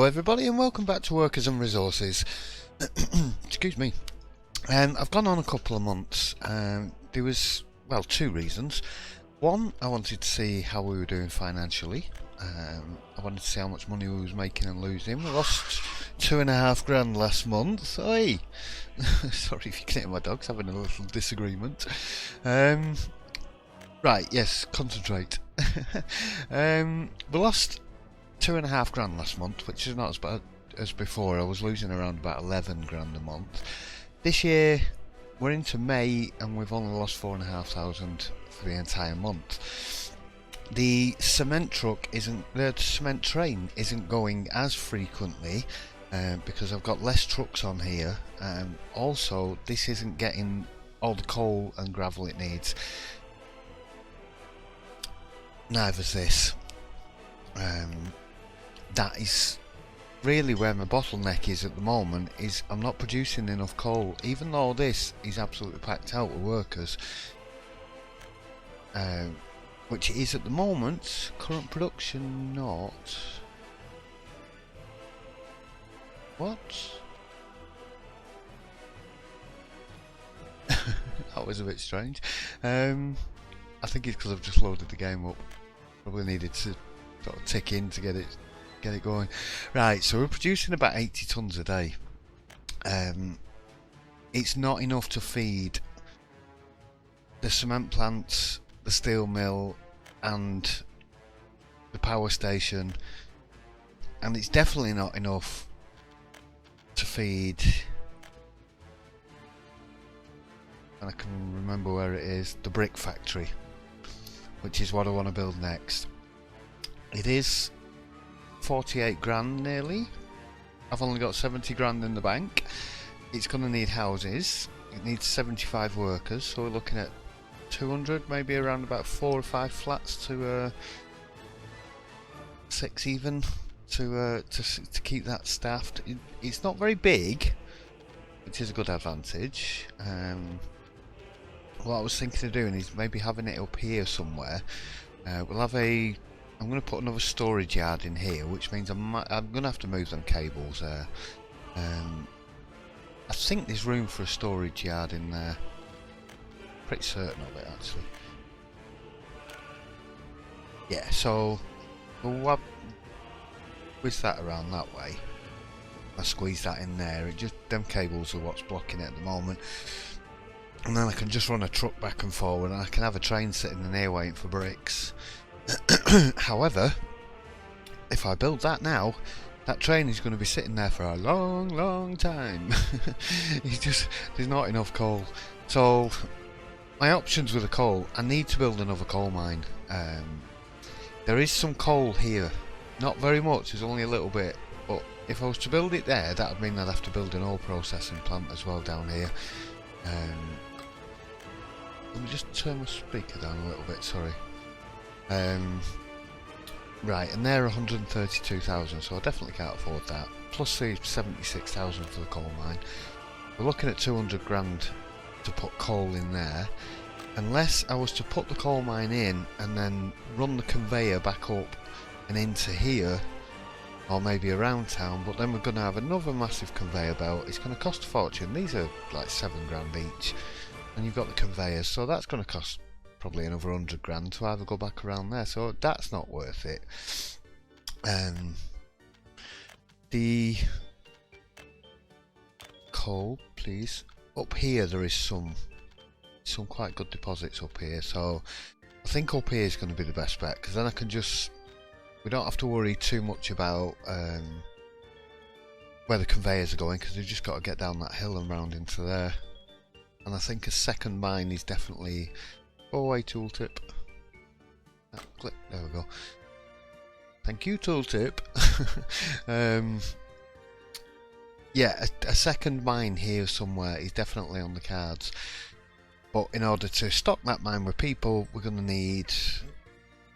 everybody, and welcome back to Workers and Resources. Excuse me. I've gone on a couple of months. There was, well, two reasons. One, I wanted to see how we were doing financially. I wanted to see how much money we was making and losing. We lost £2,500 last month. Oi! Sorry if you can hear my dogs having a little disagreement. Right, yes, concentrate. We lost £2,500 last month, which is not as bad as before. I was losing around about £11,000 a month. This year we're into May and we've only lost £4,500 for the entire month. The cement train isn't going as frequently because I've got less trucks on here. Also, this isn't getting all the coal and gravel it needs. Neither's this. That is really where my bottleneck is at the moment, is I'm not producing enough coal, even though this is absolutely packed out with workers, which it is at the moment. Current production not. What? That was a bit strange. I think it's because I've just loaded the game up. Probably needed to sort of tick in to get it going. Right, so we're producing about 80 tons a day. It's not enough to feed the cement plants, the steel mill and the power station, and it's definitely not enough to feed, and I can remember where it is, the brick factory, which is what I want to build next. It is 48 grand nearly. I've only got 70 grand in the bank. It's going to need houses. It needs 75 workers, so we're looking at 200, maybe around about 4 or 5 flats to 6 even to keep that staffed. It's not very big, which is a good advantage. What I was thinking of doing is maybe having it up here somewhere. We'll have I'm going to put another storage yard in here, which means I'm going to have to move them cables there. I think there's room for a storage yard in there. Pretty certain of it, actually. Yeah, so we'll whiz that around that way. I squeeze that in there. Them cables are what's blocking it at the moment. And then I can just run a truck back and forward, and I can have a train sitting in here waiting for bricks. However, if I build that now, that train is going to be sitting there for a long time. There's not enough coal. So my options with the coal, I need to build another coal mine. There is some coal here, not very much, there's only a little bit, but if I was to build it there, that would mean I'd have to build an ore processing plant as well down here. Let me just turn my speaker down a little bit, sorry. Right, and they're 132,000, so I definitely can't afford that. Plus the 76,000 for the coal mine. We're looking at 200 grand to put coal in there. Unless I was to put the coal mine in and then run the conveyor back up and into here, or maybe around town, but then we're going to have another massive conveyor belt. It's going to cost a fortune. These are like 7 grand each, and you've got the conveyors, so that's going to cost probably another 100 grand to either go back around there, so that's not worth it. The coal, please. Up here there is some quite good deposits up here, so I think up here is going to be the best bet, because then we don't have to worry too much about where the conveyors are going, because we've just got to get down that hill and round into there. And I think a second mine is definitely... Go away, tooltip. Click. There we go. Thank you, tooltip. Yeah, a second mine here somewhere is definitely on the cards. But in order to stock that mine with people, we're going to need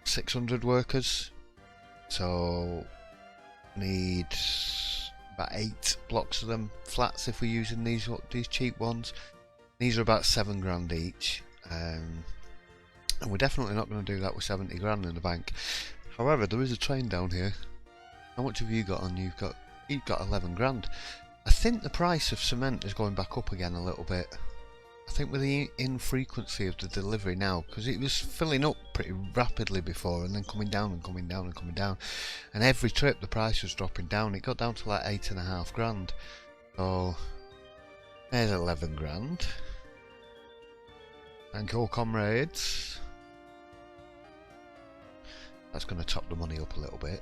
600 workers. So need about 8 blocks of them flats if we're using these cheap ones. These are about 7 grand each. And we're definitely not going to do that with 70 grand in the bank. However, there is a train down here. How much have you got on? You've got 11 grand. I think the price of cement is going back up again a little bit. I think with the infrequency of the delivery now, because it was filling up pretty rapidly before and then coming down and coming down and coming down, and every trip the price was dropping down. It got down to like 8.5 grand. So there's 11 grand. Thank you, comrades. That's going to top the money up a little bit.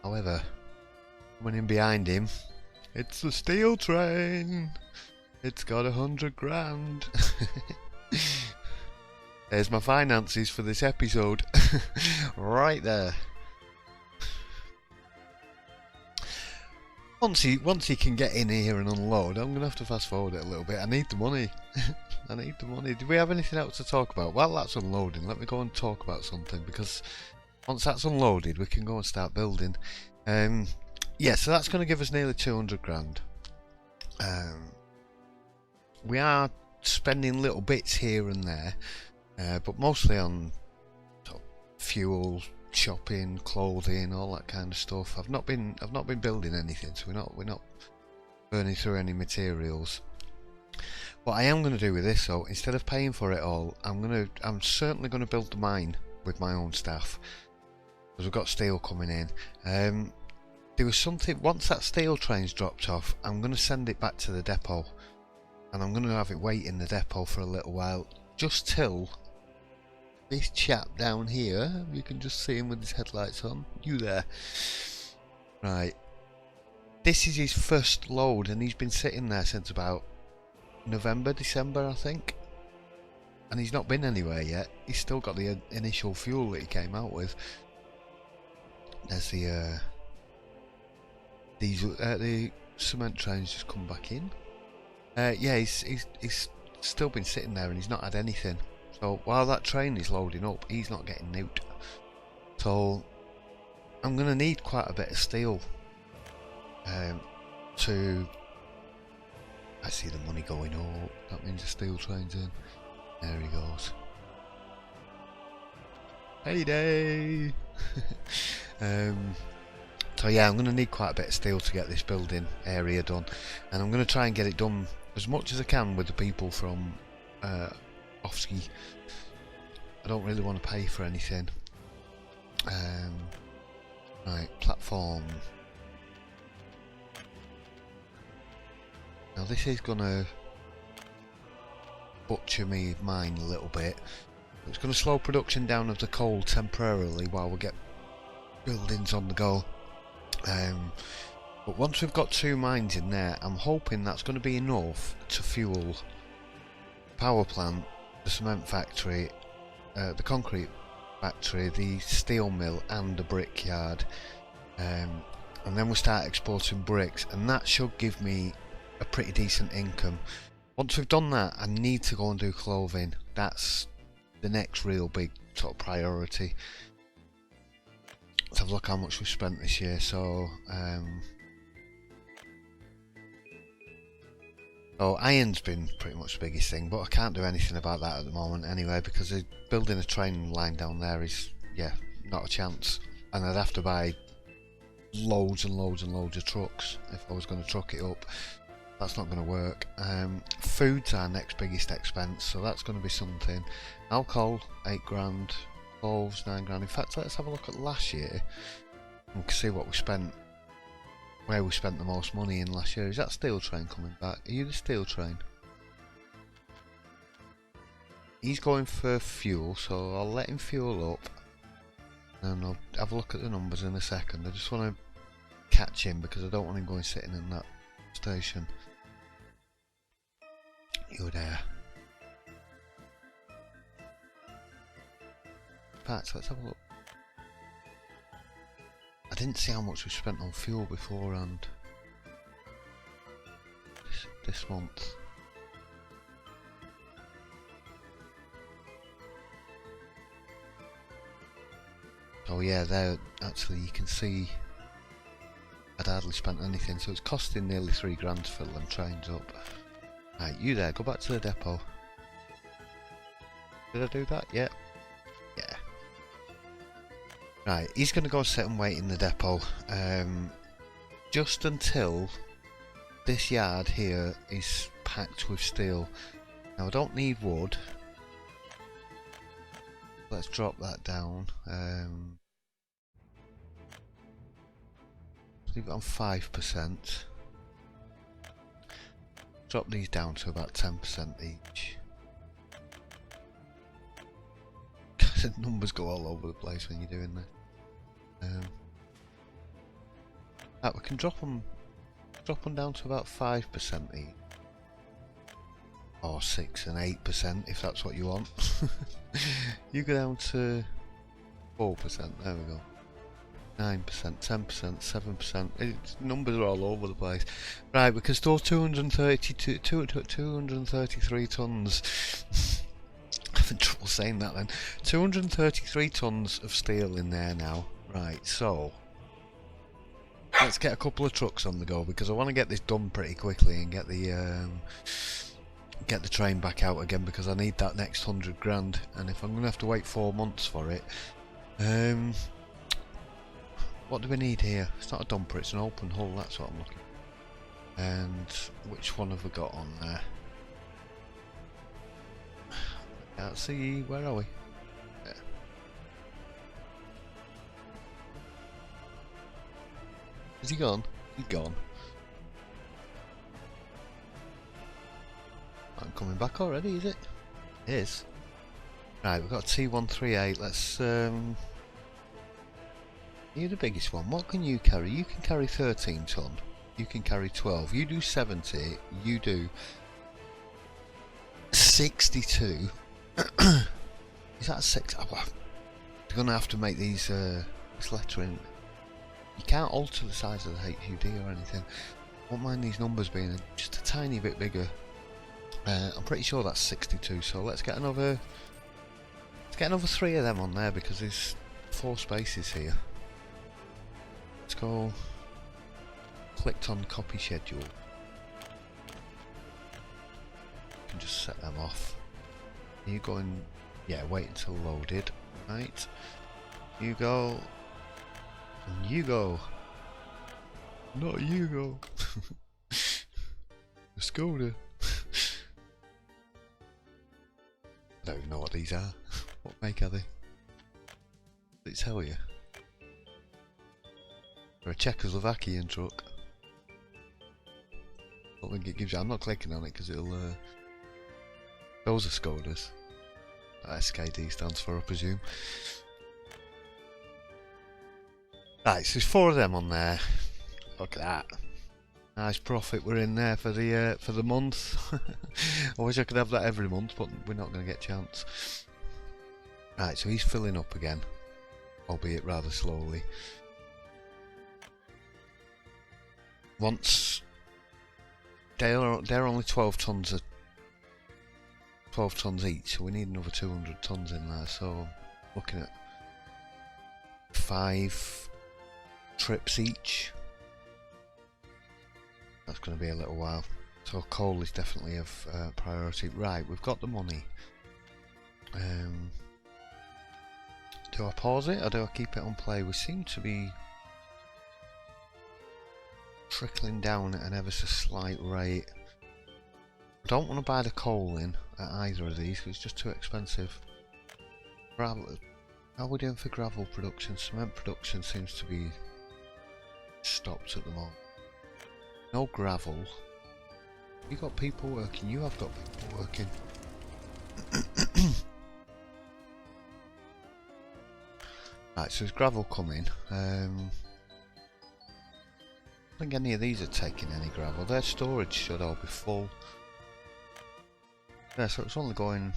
However, coming in behind him, it's the steel train. It's got 100 grand. There's my finances for this episode. Right there. Once he can get in here and unload, I'm going to have to fast forward it a little bit. I need the money. I need the money. Do we have anything else to talk about? While that's unloading, let me go and talk about something, because once that's unloaded, we can go and start building. Yeah, so that's going to give us nearly 200 grand. We are spending little bits here and there, but mostly on fuel, shopping, clothing, all that kind of stuff. I've not been building anything, so we're not burning through any materials. What I am going to do with this, though, instead of paying for it all, I'm certainly going to build the mine with my own staff, because we've got steel coming in. There was something, once that steel train's dropped off, I'm going to send it back to the depot, and I'm going to have it wait in the depot for a little while, just till this chap down here, you can just see him with his headlights on, you there, right, this is his first load, and he's been sitting there since about November, December, I think, and he's not been anywhere yet. He's still got the initial fuel that he came out with. There's the diesel, the cement train's just come back in. Yeah, he's still been sitting there and he's not had anything. So while that train is loading up, he's not getting nuked. So I'm going to need quite a bit of steel to... I see the money going up. That means the steel train's in. There he goes. Payday! So yeah, I'm going to need quite a bit of steel to get this building area done, and I'm going to try and get it done as much as I can with the people from Offski. I don't really want to pay for anything. Right, platform. Now this is going to butcher me mine a little bit. It's going to slow production down of the coal temporarily while we get buildings on the go. But once we've got 2 mines in there, I'm hoping that's going to be enough to fuel the power plant, the cement factory, the concrete factory, the steel mill and the brickyard. And then we'll start exporting bricks, and that should give me a pretty decent income. Once we've done that, I need to go and do clothing. That's the next real big sort of priority. Let's have a look how much we've spent this year. So iron's been pretty much the biggest thing, but I can't do anything about that at the moment anyway, because building a train line down there is, yeah, not a chance, and I'd have to buy loads and loads and loads of trucks if I was going to truck it up. That's not going to work. Food's our next biggest expense, so that's going to be something. Alcohol, 8 grand. Clothes, 9 grand. In fact, let's have a look at last year and see what we spent, where we spent the most money in last year. Is that steel train coming back? Are you the steel train? He's going for fuel, so I'll let him fuel up and I'll have a look at the numbers in a second. I just want to catch him because I don't want him going sitting in that station. You there. Let's have a look. I didn't see how much we spent on fuel beforehand. This month. Oh yeah, there actually you can see I'd hardly spent anything, so it's costing nearly 3 grand to fill them trains up. Right, you there, go back to the depot. Did I do that? Yeah. Yeah. Right, he's going to go sit and wait in the depot. Just until this yard here is packed with steel. Now I don't need wood. Let's drop that down. Leave it on 5%. Drop these down to about 10% each. The numbers go all over the place when you're doing this. Right, we can drop them down to about 5% each. Or 6 and 8% if that's what you want. You go down to 4%, there we go. 9%, 10%, 7%. Numbers are all over the place. Right, we can store 233 tons. I'm having trouble saying that then. 233 tons of steel in there now. Right, so let's get a couple of trucks on the go because I want to get this done pretty quickly and get the train back out again because I need that next 100 grand, and if I'm going to have to wait 4 months for it, what do we need here? It's not a dumper, it's an open hull, that's what I'm looking for. And which one have we got on there? I can't see, where are we? Yeah. Is he gone? He's gone. I'm coming back already, is it? It is. Right, we've got T138, let's you're the biggest one. What can you carry? You can carry 13 ton. You can carry 12. You do 70. You do 62. Is that 6? Oh, well, you're gonna have to make these this lettering. You can't alter the size of the HUD or anything. I won't mind these numbers being just a tiny bit bigger. I'm pretty sure that's 62. So let's get another 3 of them on there because there's 4 spaces here. Let's go. Clicked on copy schedule. You can just set them off. You go and yeah, wait until loaded. Right. You go. And you go. Not you go. The Skoda. I don't even know what these are. What make are they? Did it tell you? They're a Czechoslovakian truck. I don't think it gives you. I'm not clicking on it because it'll. Those are Skodas. SKD stands for, I presume. Right, so there's 4 of them on there. Look at that. Nice profit we're in there for the month. I wish I could have that every month, but we're not going to get a chance. Right, so he's filling up again, albeit rather slowly. Once they're only 12 tons each, so we need another 200 tons in there. So looking at 5 trips each. That's going to be a little while. So coal is definitely of priority. Right, we've got the money. Do I pause it or do I keep it on play? We seem to be trickling down at an ever so slight rate. I don't want to buy the coal in at either of these because it's just too expensive. Gravel. How are we doing for gravel production? Cement production seems to be stopped at the moment. No gravel. You got people working? You have got people working. Right, so there's gravel coming. I don't think any of these are taking any gravel. Their storage should all be full. Yeah, so it's only going.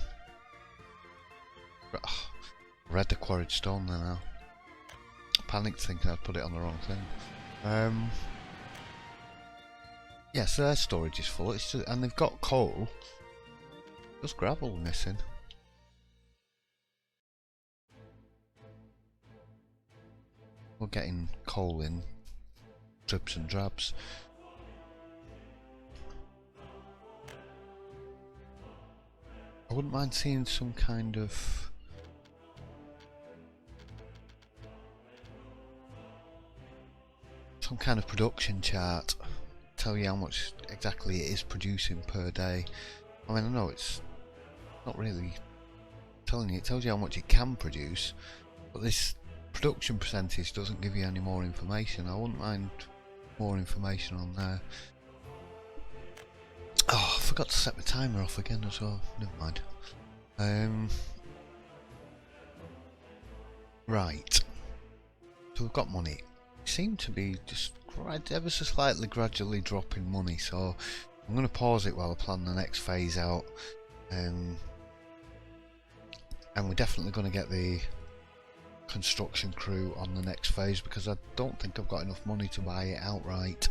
Oh, read the quarried stone there now. Panicked thinking I'd put it on the wrong thing. Yeah, so their storage is full. It's just, and they've got coal. Just gravel missing. We're getting coal in drips and drabs. I wouldn't mind seeing some kind of some kind of production chart, tell you how much exactly it is producing per day. I mean, I know it's not really telling you, it tells you how much it can produce, but this production percentage doesn't give you any more information. I wouldn't mind more information on there. Oh, I forgot to set my timer off again as well. Never mind. Right. So we've got money. We seem to be just ever so slightly gradually dropping money, so I'm going to pause it while I plan the next phase out. And we're definitely going to get the construction crew on the next phase, because I don't think I've got enough money to buy it outright.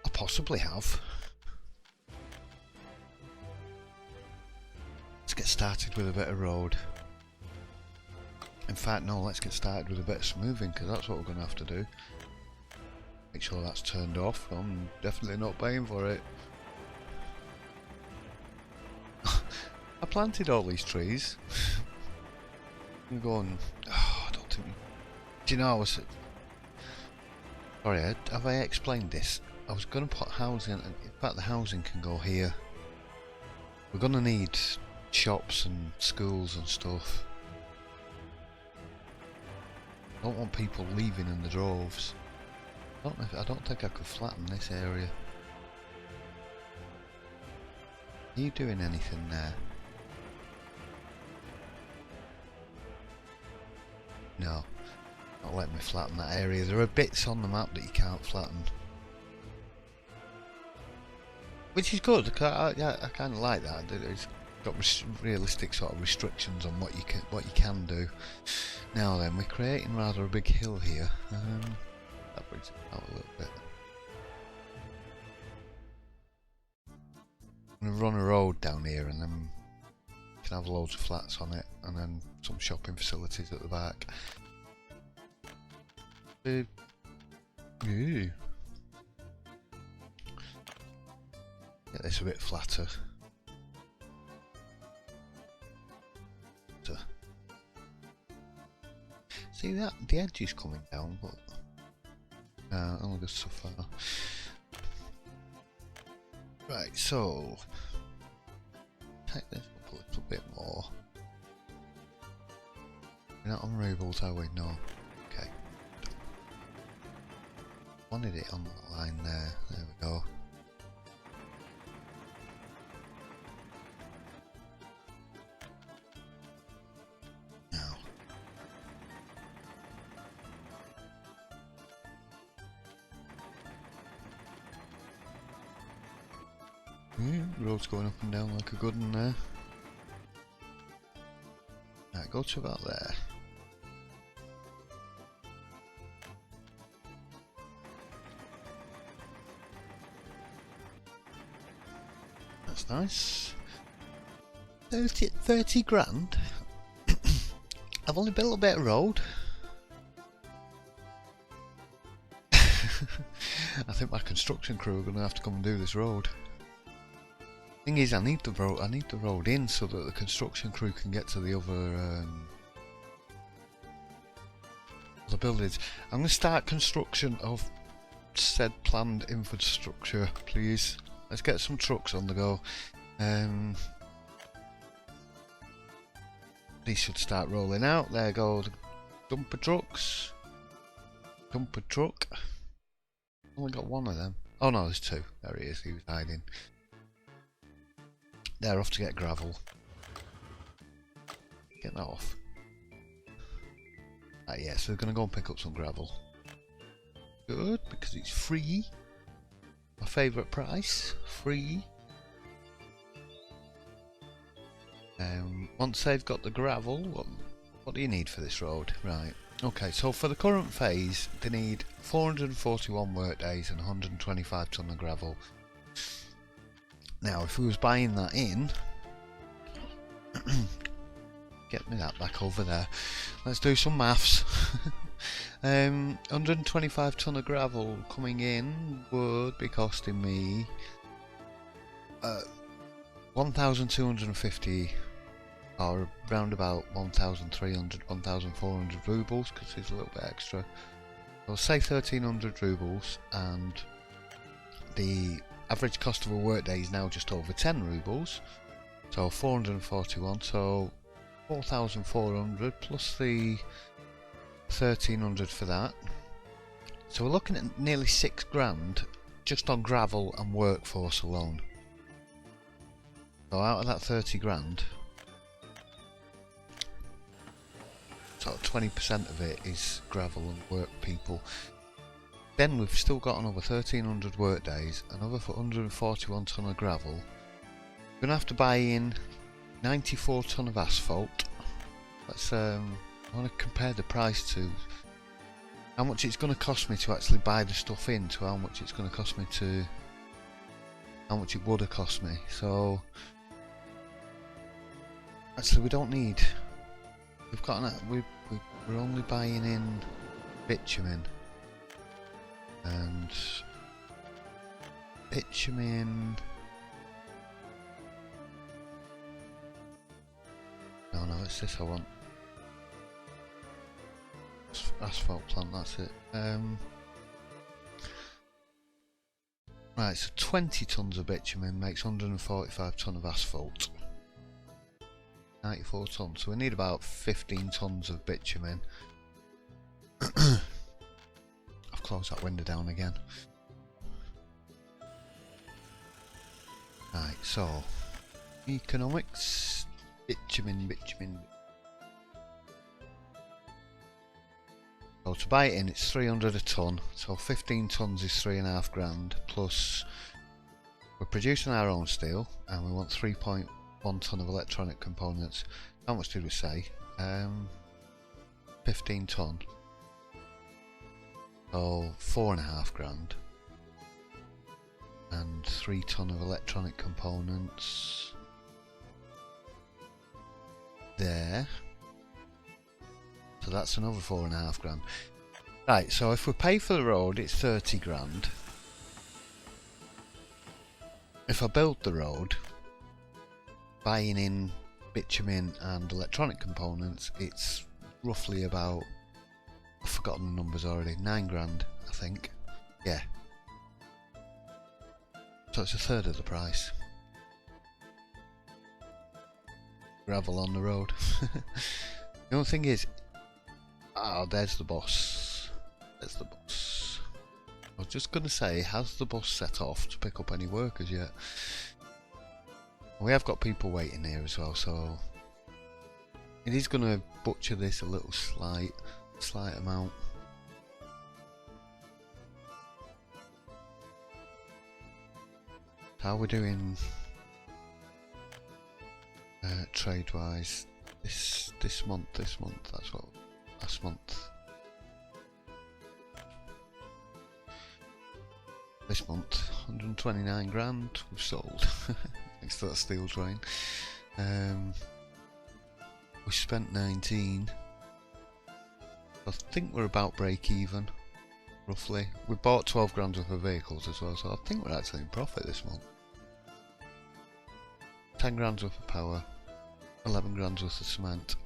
I possibly have. Let's get started with a bit of road. In fact, no, let's get started with a bit of smoothing, because that's what we're going to have to do. Make sure that's turned off. I'm definitely not paying for it. I planted all these trees. I'm going, oh, I don't think... Do you know, I was... Sorry, have I explained this? I was going to put housing, in fact the housing can go here. We're going to need shops and schools and stuff. I don't want people leaving in the droves. I don't think I could flatten this area. Are you doing anything there? No, not letting me flatten that area. There are bits on the map that you can't flatten, which is good. I kind of like that. It's got realistic sort of restrictions on what you can do. Now then, we're creating rather a big hill here. That brings it out a little bit. I'm going to run a road down here, and then you can have loads of flats on it, and then some shopping facilities at the back. Ooh. Get this a bit flatter. See that? The edge is coming down, but only goes so far. Right, so take this up a little bit more. We're not on Rables, are we? No. Okay. Wanted it on that line there. There we go. Now. Road's going up and down like a good one there. Right, go to about there. That's nice. 30 grand? I've only built a bit of road. I think my construction crew are going to have to come and do this road. Thing is, I need the road in so that the construction crew can get to the other the buildings. I'm going to start construction of said planned infrastructure, please. Let's get some trucks on the go. These should start rolling out. There go the dumper trucks. Dumper truck. Only got one of them. Oh no, there's two. There he is. He was hiding. They're off to get gravel. Get that off. Yeah, so they're going to go and pick up some gravel. Good, because it's free. My favourite price. Free. Once they've got the gravel, what do you need for this road? Right. Okay, so for the current phase, they need 441 work days and 125 tonne of gravel. Now, if we was buying that in, get me that back over there. Let's do some maths. 125 tonne of gravel coming in would be costing me 1,250, or around about 1,300, 1,400 rubles, because it's a little bit extra. So say 1300 rubles, and the average cost of a workday is now just over 10 rubles, so 441, so 4,400 plus the 1300 for that. So we're looking at nearly 6 grand just on gravel and workforce alone. So out of that 30 grand, so 20% of it is gravel and work people. Then we've still got another 1300 work days, another 141 tonne of gravel. We're going to have to buy in 94 tonne of asphalt. Let's I want to compare the price to how much it's going to cost me to actually buy the stuff in to how much it's going to cost me to how much it would have cost me. So actually we don't need, we've got we're only buying in bitumen, and bitumen, no it's this I want. Asphalt plant, that's it. Right, so 20 tonnes of bitumen makes 145 tonne of asphalt. 94 tonnes, so we need about 15 tonnes of bitumen. I've closed that window down again. Right, so economics, bitumen. So to buy it in, it's 300 a tonne, so 15 tonnes is 3.5 grand, plus we're producing our own steel and we want 3.1 tonne of electronic components. How much did we say? 15 tonne, so 4.5 grand, and 3 tonne of electronic components there. So that's another 4.5 grand. Right, so if we pay for the road, it's 30 grand. If I build the road, buying in bitumen and electronic components, it's roughly about, I've forgotten the numbers already, 9 grand, I think. Yeah. So it's a third of the price. Gravel on the road. The only thing is, oh, there's the boss. There's the boss. I was just going to say, has the boss set off to pick up any workers yet? We have got people waiting here as well, so it is going to butcher this a little slight amount. How are we doing trade wise? This month, that's what. Last month. This month, 129 grand we've sold. Thanks to that steel train. We spent 19. I think we're about break even, roughly. We bought 12 grand worth of vehicles as well, so I think we're actually in profit this month. 10 grand worth of power, 11 grand worth of cement.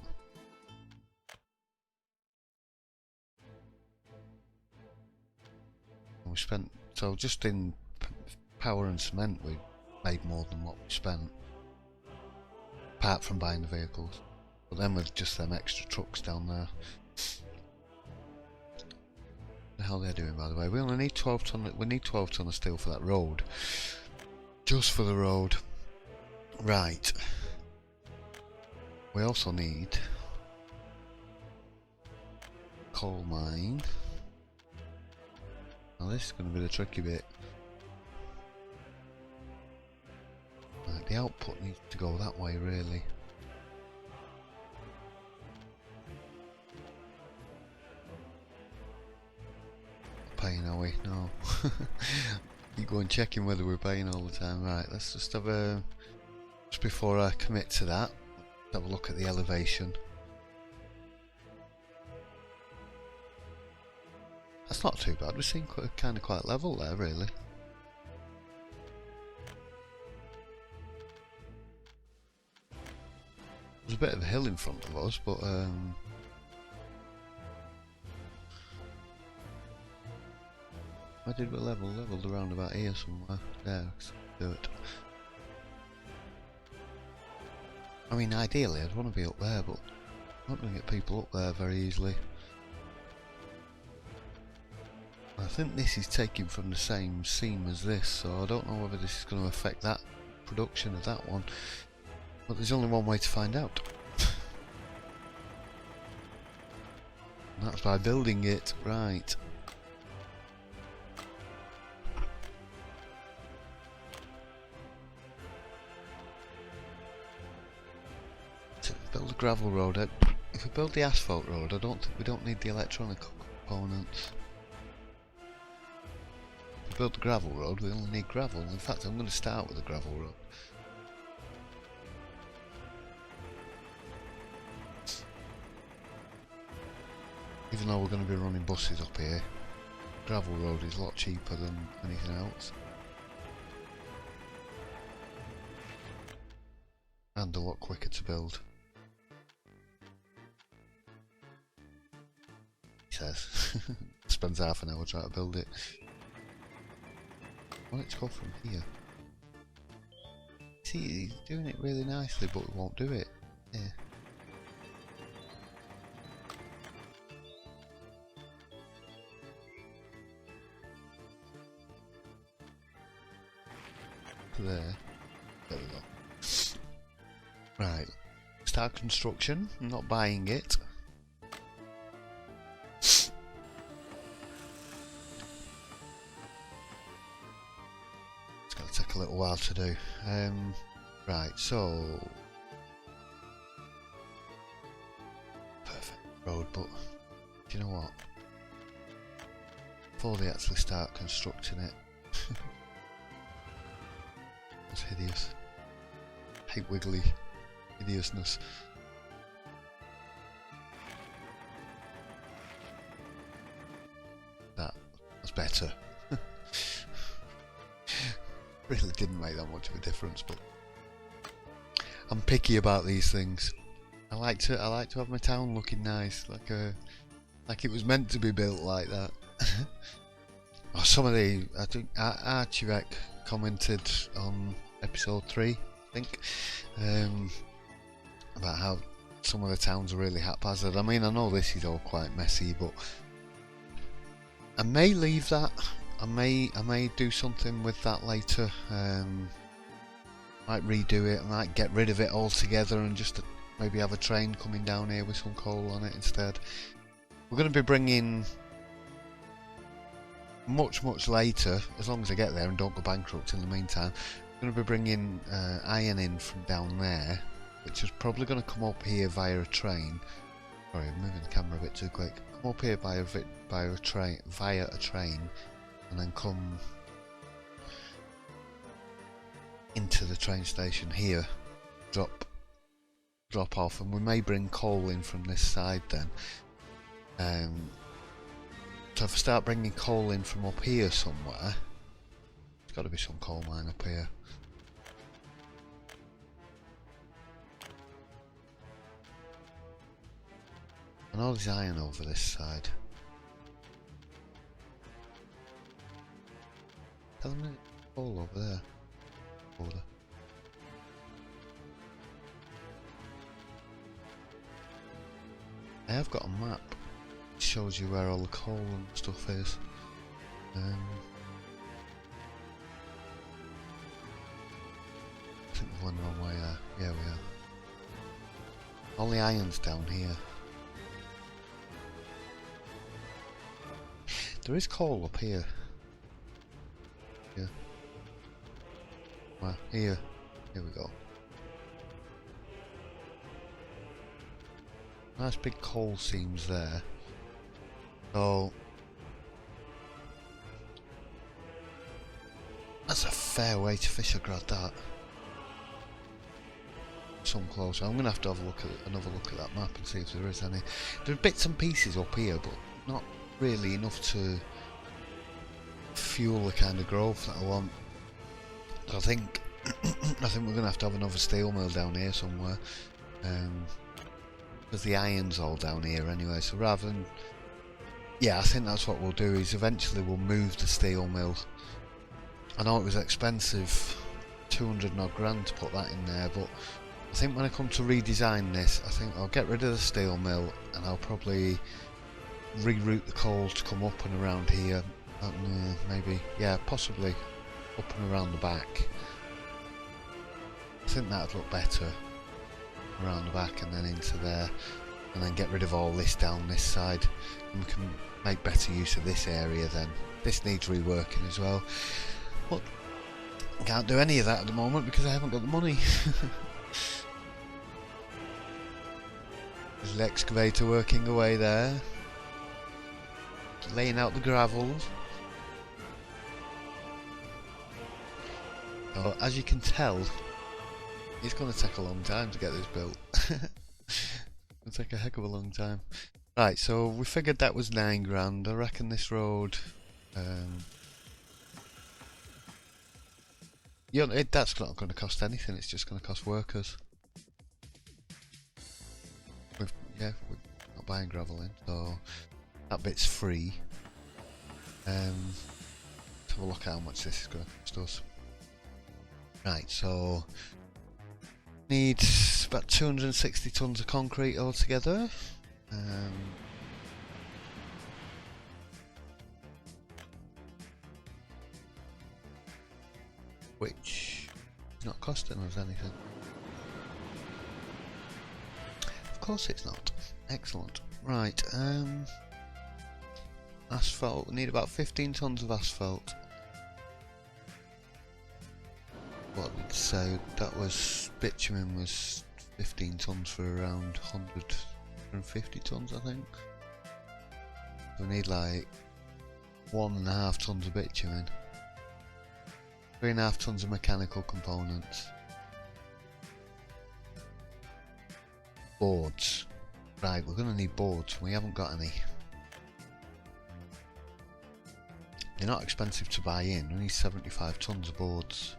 We spent, so just in power and cement we made more than what we spent, apart from buying the vehicles. But then with just them extra trucks down there. The hell they're doing, by the way. We only need 12 tonne. We need 12 tonne of steel for that road. Just for the road. Right. We also need coal mine. Now this is going to be the tricky bit. Right, the output needs to go that way, really. Paying, are we? No. Keep going checking whether we're paying all the time. Right, let's just have a... Just before I commit to that, let's have a look at the elevation. That's not too bad. We're seeing kind of quite level there, really. There's a bit of a hill in front of us, but Where did we level? Leveled around about here somewhere. There, dirt. I mean, ideally I'd want to be up there, but I'm not going to get people up there very easily. I think this is taken from the same seam as this, so I don't know whether this is going to affect that production of that one. But there's only one way to find out. And that's by building it, right. To build a gravel road, if we build the asphalt road, I don't think we don't need the electronic components. If we build the gravel road, we only need gravel. In fact, I'm going to start with the gravel road. Even though we're going to be running buses up here, gravel road is a lot cheaper than anything else. And a lot quicker to build. He says. Spends half an hour trying to build it. I want it to go from here. See, he's doing it really nicely, but we won't do it. Yeah. There we go. Right, start construction. I'm not buying it. It's gonna take a little while to do. Right, so perfect road, but do you know what? Before they actually start constructing it. It's hideous. Hate wiggly hideousness. That's better. Really didn't make that much of a difference, but I'm picky about these things. I like to have my town looking nice, like it was meant to be built like that. Oh, some of the, I think Archivec commented on episode 3, I think, about how some of the towns are really haphazard. I mean, I know this is all quite messy, but I may leave that. I may do something with that later. Might redo it. I might get rid of it altogether and just maybe have a train coming down here with some coal on it instead. We're going to be bringing much later, as long as I get there and don't go bankrupt in the meantime. I'm going to be bringing iron in from down there, which is probably going to come up here via a train. Sorry, I'm moving the camera a bit too quick. Come up here via a train, and then come into the train station here, drop off, and we may bring coal in from this side then. So if I start bringing coal in from up here somewhere, there's got to be some coal mine up here. And all this iron over this side. Tell them it's coal over there. Border. I have got a map. It shows you where all the coal and stuff is. I think we're going the wrong way there. Yeah, we are. All the iron's down here. There is coal up here. Yeah. Well, here we go. Nice big coal seams there. So that's a fair way to fish a grad, that. Some closer. I'm gonna have to have another look at that map and see if there is any. There are bits and pieces up here, but not really enough to fuel the kind of growth that I want. So I think we're gonna have another steel mill down here somewhere, because the iron's all down here anyway. So rather than yeah, I think that's what we'll do, is eventually we'll move the steel mill. I know it was expensive, 200 odd grand to put that in there, but I think when I come to redesign this, I think I'll get rid of the steel mill and I'll probably reroute the coal to come up and around here. Maybe, yeah, possibly up and around the back. I think that'd look better around the back and then into there, and then get rid of all this down this side, and we can make better use of this area then. This needs reworking as well, but I can't do any of that at the moment because I haven't got the money. There's the excavator working away there, laying out the gravel. So as you can tell, it's going to take a long time to get this built. It'll take a heck of a long time. Right, so we figured that was 9 grand. I reckon this road, that's not going to cost anything. It's just going to cost workers. We're not buying gravel in, so that bit's free. Let's have a look at how much this is going to cost us. Right, so needs about 260 tons of concrete altogether. Which is not costing us anything. Of course it's not. Excellent. Right, asphalt. We need about 15 tons of asphalt. What did it say? That was bitumen was 15 tons for around 150 tons, I think. We need like 1.5 tons of bitumen, 3.5 tons of mechanical components, boards. Right, we're going to need boards. We haven't got any. They're not expensive to buy in. We need 75 tons of boards.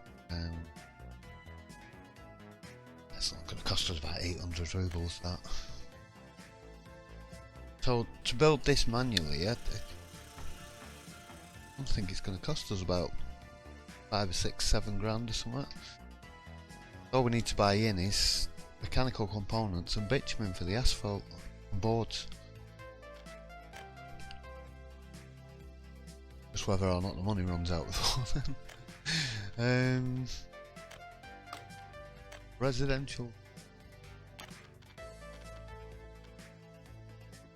That's not going to cost us about 800 rubles, that. So to build this manually, I don't think it's going to cost us about 5 or 6, 7 grand or something. All we need to buy in is mechanical components and bitumen for the asphalt and boards. Just whether or not the money runs out before then. Residential.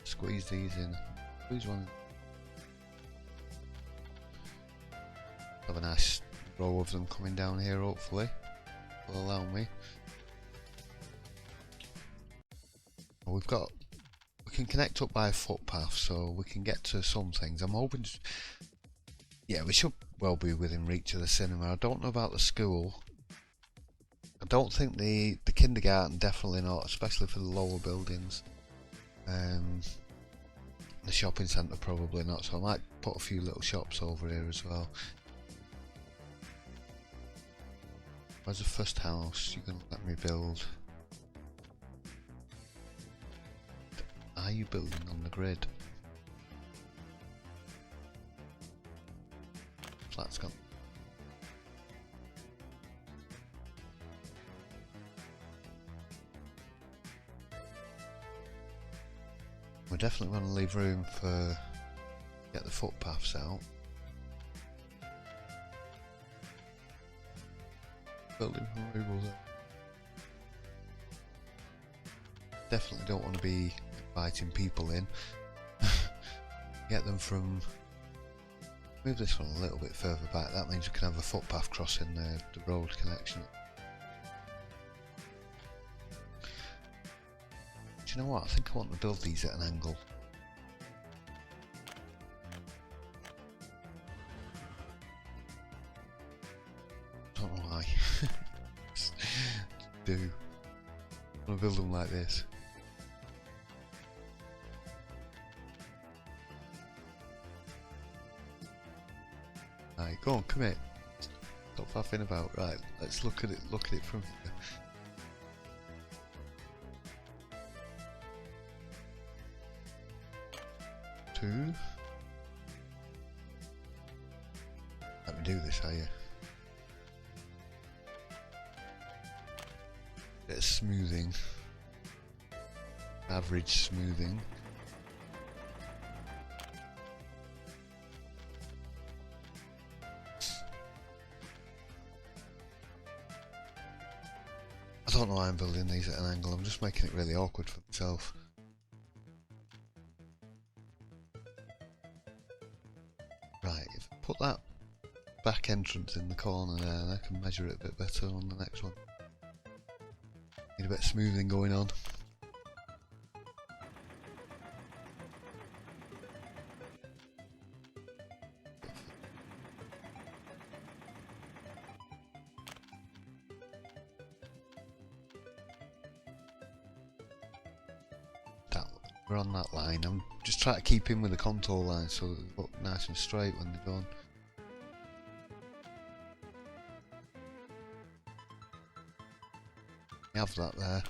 Squeeze these in. Squeeze one. Have a nice row of them coming down here, hopefully. Will allow me. We can connect up by a footpath, so we can get to some things. I'm hoping yeah, we should well be within reach of the cinema. I don't know about the school. I don't think the kindergarten, definitely not, especially for the lower buildings. The shopping centre probably not, so I might put a few little shops over here as well. Where's the first house you're going to let me build? Are you building on the grid? Flat's gone. We definitely want to leave room for get the footpaths out. Building removals. Definitely don't want to be inviting people in. Get them from. Move this one a little bit further back. That means we can have a footpath crossing the road connection. Do you know what? I think I want to build these at an angle. Don't know why. Do. I want to build them like this. Right, go on, come here. Stop faffing about. Right, let's look at it from here. to... Let me do this, are you? Bit of smoothing. Average smoothing. I don't know why I'm building these at an angle, I'm just making it really awkward for myself. Right, if I put that back entrance in the corner there, and I can measure it a bit better on the next one. Need a bit of smoothing going on. We're on that line. I'm just trying to keep in with the contour line so that they look nice and straight when they're done. You have that there.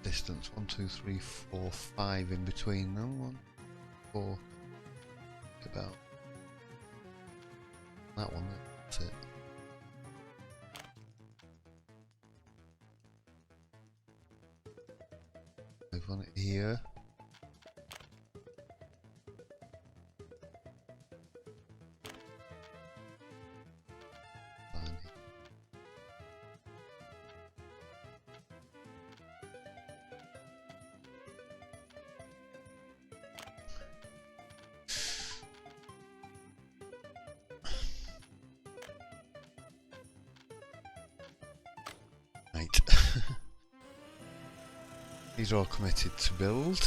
Distance 1, 2, 3, 4, 5 in between them. 1, 4. About that one. That's it. Move on it here. Fine. Right. These are all committed to build.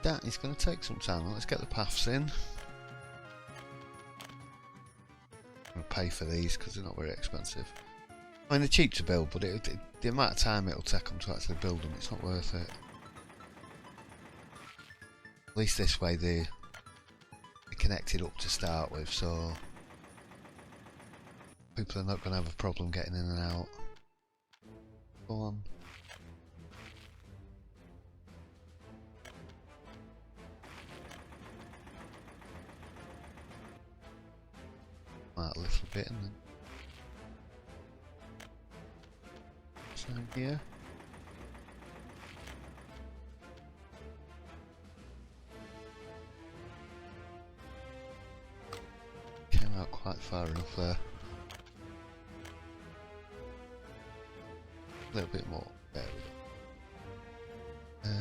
That is going to take some time. Let's get the paths in. I'm going to pay for these because they're not very expensive. I mean, they're cheap to build, but the amount of time it'll take them to actually build them, it's not worth it. At least this way they're connected up to start with, so people are not going to have a problem getting in and out. Go on. Right, a little bit and then down here. Came out quite far enough there. A little bit more. There we go.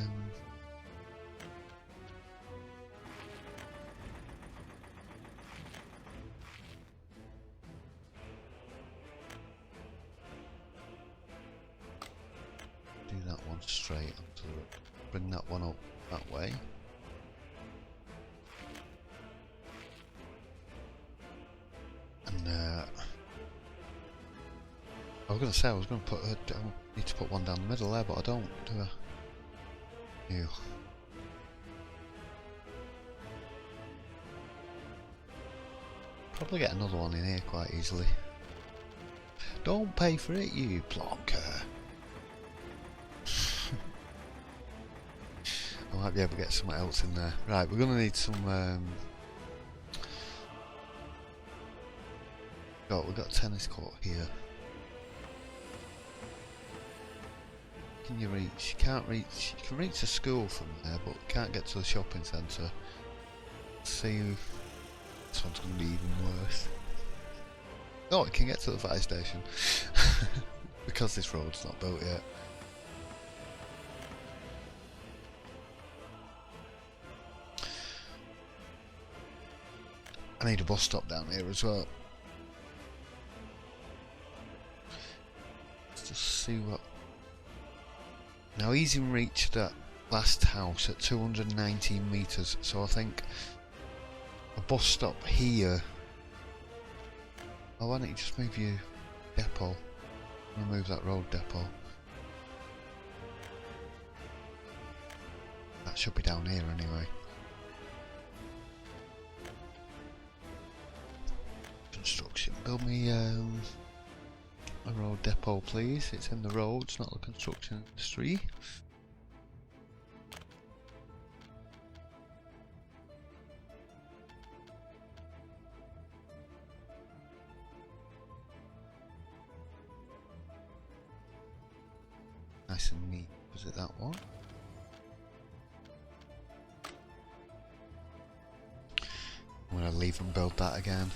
Do that one straight onto the, bring that one up that way. And I was going to say I was going to put I need to put one down the middle there, but I don't, do I? Ew. Probably get another one in here quite easily. Don't pay for it, you plonker. I might be able to get something else in there. Right, we're going to need some. We've got a tennis court here. Can you reach? You can't reach. You can reach the school from there, but can't get to the shopping centre. Let's see. This one's going to be even worse. Oh, it can get to the fire station because this road's not built yet. I need a bus stop down here as well. Let's just see what. Now he's in reach that last house at 219 metres, so I think a bus stop here. Oh, why don't you just move your depot? Remove that road depot. That should be down here anyway. construction. Build me a road depot, please. It's in the roads, not the construction industry. Nice and neat. Was it that one? I'm gonna leave and build that again.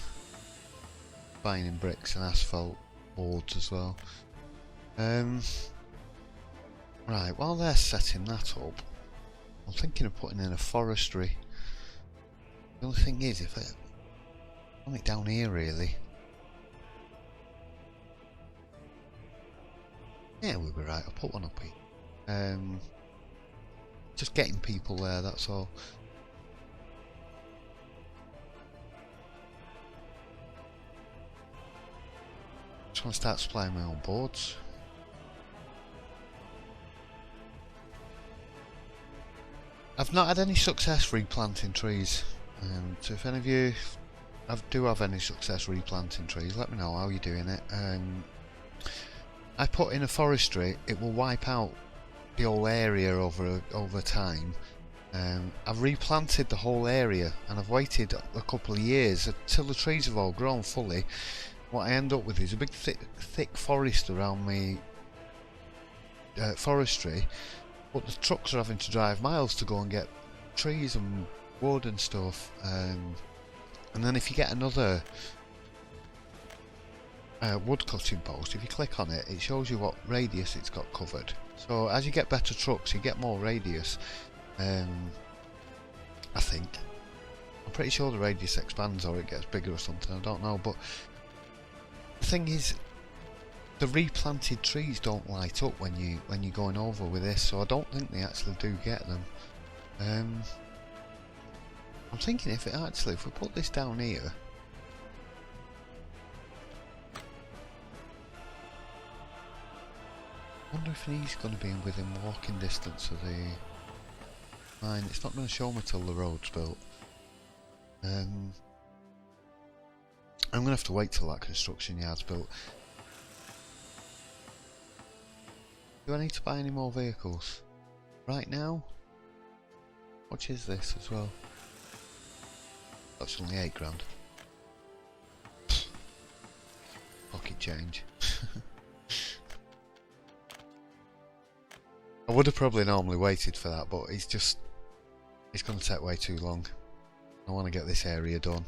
Buying in bricks and asphalt boards as well. Right, while they're setting that up, I'm thinking of putting in a forestry. The only thing is, if I want it down here, really. Yeah, we'll be right. I'll put one up here. Just getting people there, that's all. Just want to start supplying my own boards. I've not had any success replanting trees. So if any of you do have any success replanting trees, let me know how you're doing it. I put in a forestry, it will wipe out the whole area over time. I've replanted the whole area and I've waited a couple of years until the trees have all grown fully. What I end up with is a big thick forest around me forestry, but the trucks are having to drive miles to go and get trees and wood and stuff. And then if you get another wood cutting post, if you click on it, it shows you what radius it's got covered. So as you get better trucks, you get more radius. I think. I'm pretty sure the radius expands or it gets bigger or something, I don't know, but the thing is, the replanted trees don't light up when you're going over with this, so I don't think they actually do get them. I'm thinking if we put this down here, I wonder if he's going to be within walking distance of the mine. It's not going to show me till the road's built. I'm going to have to wait till that construction yard's built. Do I need to buy any more vehicles? Right now? How much is this as well? That's only 8 grand. Pocket change. I would have probably normally waited for that, but it's going to take way too long. I want to get this area done.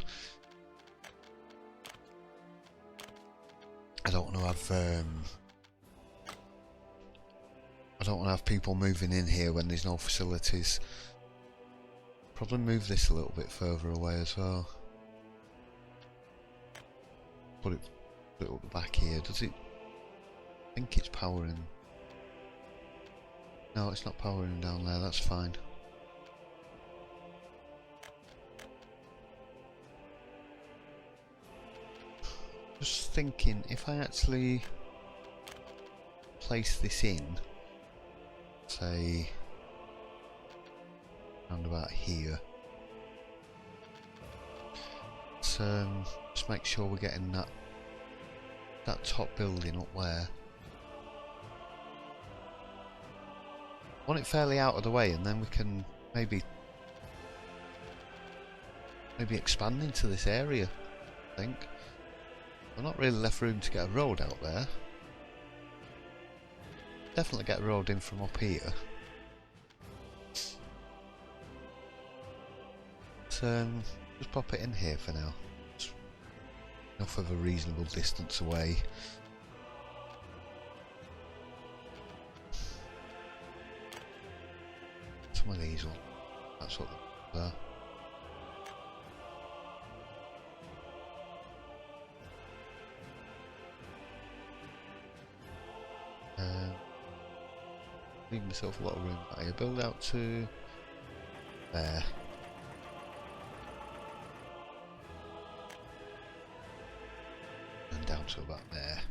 I don't want to have people moving in here when there's no facilities. Probably move this a little bit further away as well. Put it up the back here. Does it? I think it's powering. No, it's not powering down there. That's fine. Just thinking, if I actually place this in, say, around about here, let's just make sure we're getting that top building up there. I want it fairly out of the way, and then we can maybe expand into this area, I think. We've not really left room to get a road out there. Definitely get a road in from up here. Just pop it in here for now. It's enough of a reasonable distance away. Some of these will. That's what they are. Leave myself a lot of room. I build out to there. And down to about there.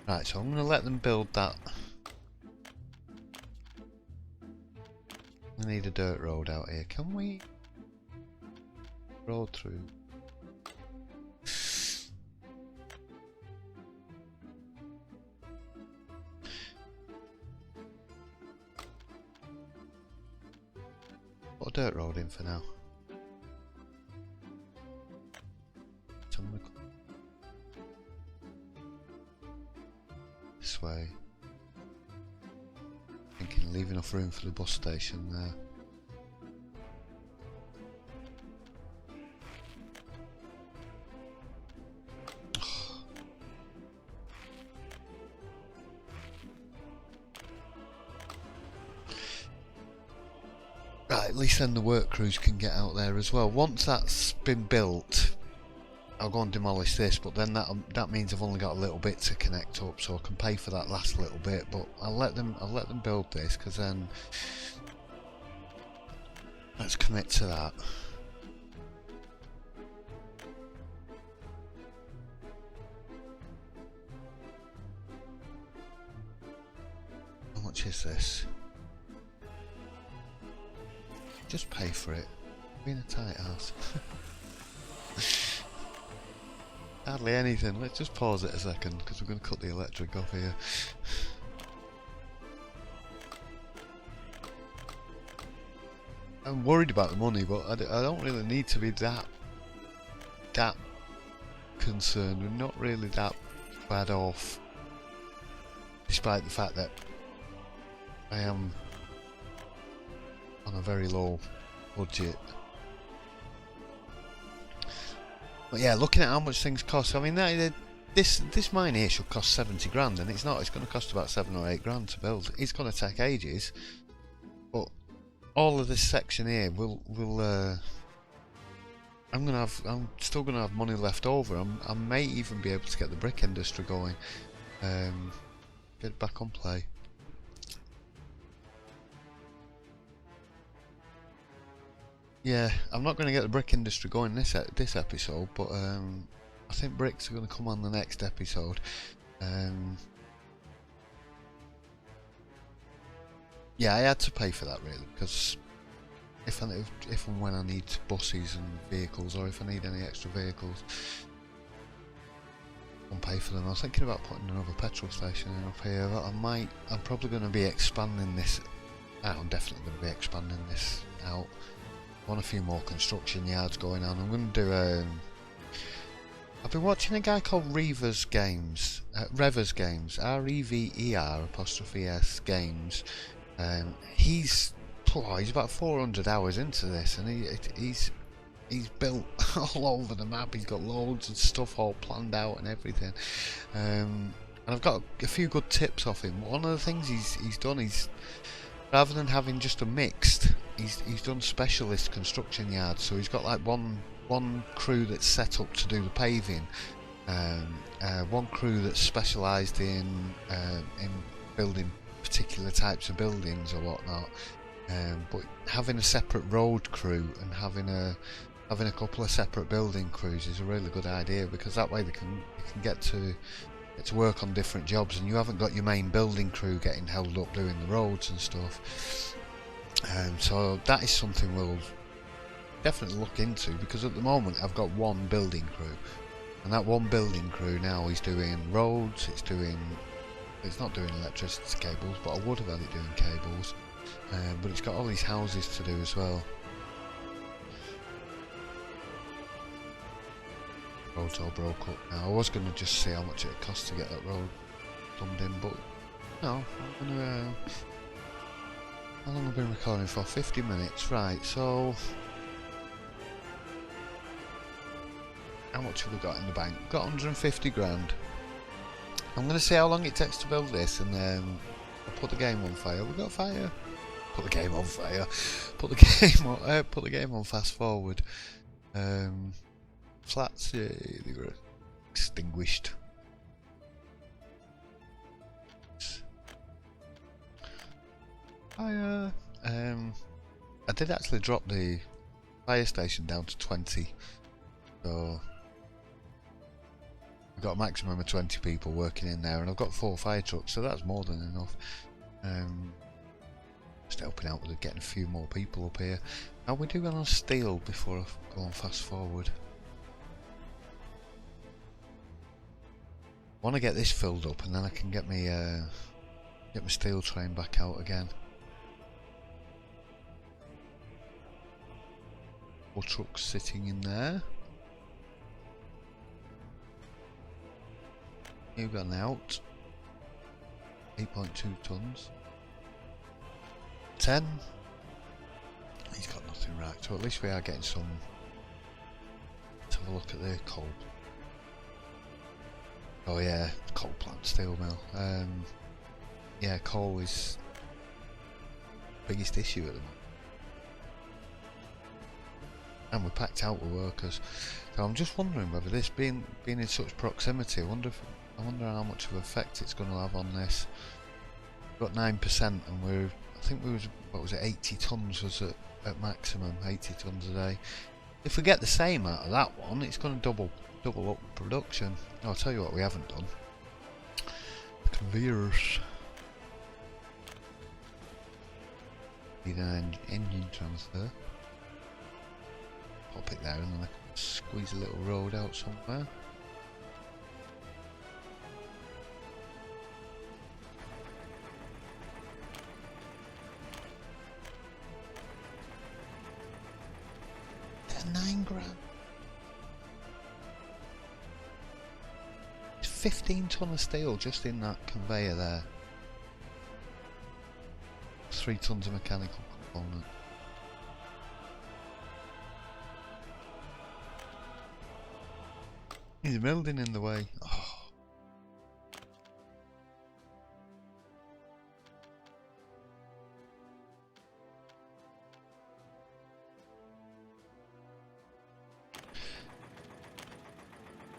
Right, so I'm going to let them build that. I need a dirt road out here. Can we road through? dirt road in for now. This way. Thinking leave enough room for the bus station there. Right, at least then the work crews can get out there as well. Once that's been built, I'll go and demolish this, but then that means I've only got a little bit to connect up, so I can pay for that last little bit. But I'll let them build this, because then let's commit to that. How much is this? Just pay for it. Being a tight ass. Hardly anything. Let's just pause it a second because we're going to cut the electric off here. I'm worried about the money, but I don't really need to be that concerned. We're not really that bad off, despite the fact that I am on a very low budget. But yeah, looking at how much things cost, I mean, this mine here should cost 70 grand, and it's not. It's going to cost about 7 or 8 grand to build. It's going to take ages, but all of this section here will I'm still going to have money left over. I may even be able to get the brick industry going. Get it back on play. Yeah, I'm not going to get the brick industry going this episode, but I think bricks are going to come on the next episode. Yeah, I had to pay for that really, because if and when I need buses and vehicles, or if I need any extra vehicles, I'll pay for them. I was thinking about putting another petrol station in up here. I'm probably going to be expanding this out. I'm definitely going to be expanding this out. I want a few more construction yards going on. I'm going to do I've been watching a guy called Rever's Games, Rever's Games, REVER''S Games. He's about 400 hours into this, and he's built all over the map. He's got loads of stuff all planned out and everything. And I've got a few good tips off him. One of the things he's done, rather than having just a mixed, he's done specialist construction yards. So he's got like one crew that's set up to do the paving, one crew that's specialised in building particular types of buildings or whatnot. But having a separate road crew and having a couple of separate building crews is a really good idea, because that way they can get to work on different jobs, and you haven't got your main building crew getting held up doing the roads and stuff. So that is something we'll definitely look into, because at the moment I've got one building crew, and that one building crew now is doing roads. It's not doing electricity cables, but I would have had it doing cables. But it's got all these houses to do as well. Road's all broke up now. I was going to just see how much it costs to get that road plumbed in, but no, I'm going to... how long have I been recording for? 50 minutes, right, so... how much have we got in the bank? We've got 150 grand. I'm going to see how long it takes to build this, and then I'll put the game on fire. We got fire? Put the game on fire. Put the game on fast forward. Flats, yeah, they were extinguished. Fire. I did actually drop the fire station down to 20, so we've got a maximum of 20 people working in there, and I've got 4 fire trucks, so that's more than enough. Just helping out with getting a few more people up here. How are we doing on steel before I go on fast forward? I want to get this filled up, and then I can get my steel train back out again. 4 trucks sitting in there. You've got an out. 8.2 tons. 10. He's got nothing right, so at least we are getting some. Let's have a look at the coal. Oh yeah, coal plant, steel mill. Yeah, coal is the biggest issue at the moment. And we're packed out with workers. So I'm just wondering whether this being in such proximity, I wonder how much of an effect it's going to have on this. We've got 9% and I think we was, what was it, 80 tons was at maximum, 80 tons a day. If we get the same out of that one, it's going to double up production. Oh, I'll tell you what we haven't done. Conveyors. Need an engine transfer. Pop it there and then I can squeeze a little road out somewhere. They're 9 grand. 15 ton of steel just in that conveyor there. 3 tons of mechanical component. He's building in the way. Oh.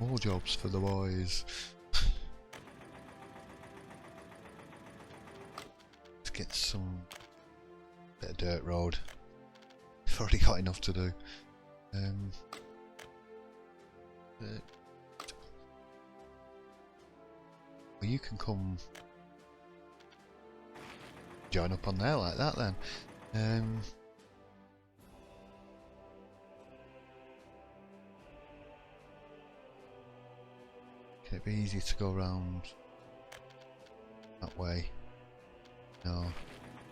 More jobs for the boys. Let's get some bit of dirt road. We've already got enough to do. Well, you can come join up on there like that then. Can it be easy to go around that way? No.